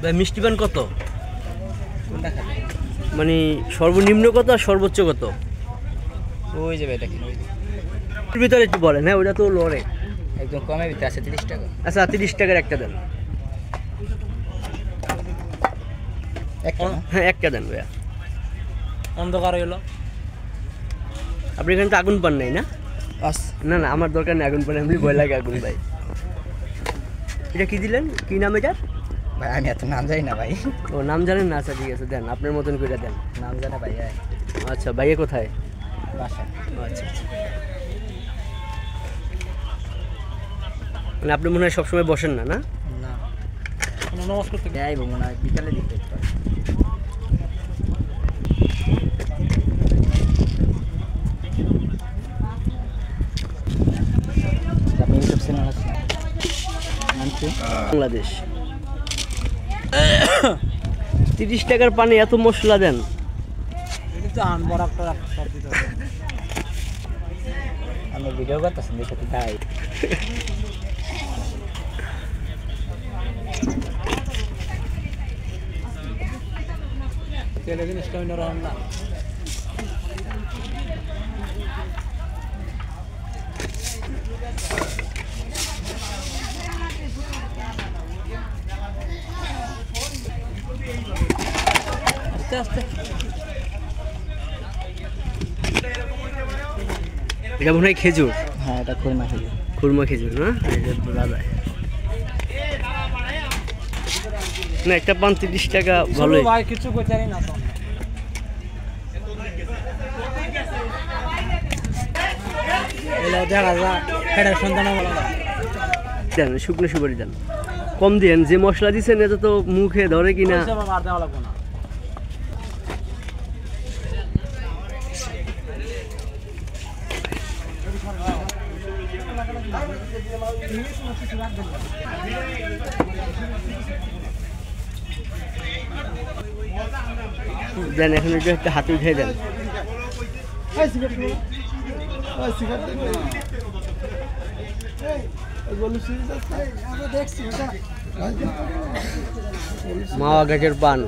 ভাই মিষ্টি পান কত? কোনটা খাবে? মানে সর্বনিম্ন কত আর সর্বোচ্চ কত? ওই যে এটা কিনে এর ভিতরে একটু বলেন। হ্যাঁ ওটা তো লড়ে একদম কমে ভিতরে আছে 30 টাকা। আচ্ছা 30 টাকার একটা দেন। একটা হ্যাঁ একটা দেন ভাইয়া। অন্ধকার হলো। আপনি এখানে তো আগুন পান নাই না? বাস না না আমার দরকার নেই আগুন পান, এমনি ভয় লাগে আগুন ভাই। এটা কি দিলেন, কি নাম এটা? ভাই আমি এত নাম জানি না ভাই। ও নাম জানেন না? আচ্ছা ঠিক আছে দেন, আপনার মতন করে দেন। নাম জানা ভাই। আচ্ছা ভাইয়া কোথায়? বাসা। আচ্ছা আচ্ছা। মানে আপনি মনে হয় সবসময় বসেন না? না না কোনো নামাজ করতে যাই মনে হয় বিকালে দিতে আমি ইউটিউব চ্যানেল আছে বাংলাদেশ। 30 টাকার পানি এত মশলা দেন? আমি ভিডিও করতেছি দেখে তো তাই তেলে জিনিসটা অন্য রকম না। আস্তে আস্তে এটা মনে হয় খেজুর। হ্যাঁ এটা খুরমা খেজুর। খুরমা খেজুর না? দাদা না একটা পান 30 টাকা ভালোই। ভাই কিছু কইতারি না তো। এলা দেখা যা হেডার সন্তান বলা দেন শুকনো সুপারি দেন, কম দেন। যে মশলা দিছেন এটা তো মুখে ধরে কিনা। আর দেওয়া লাগবে না। দেন এখন এটা একটা হাতে উঠে দেন। মাওয়া গাছের পান।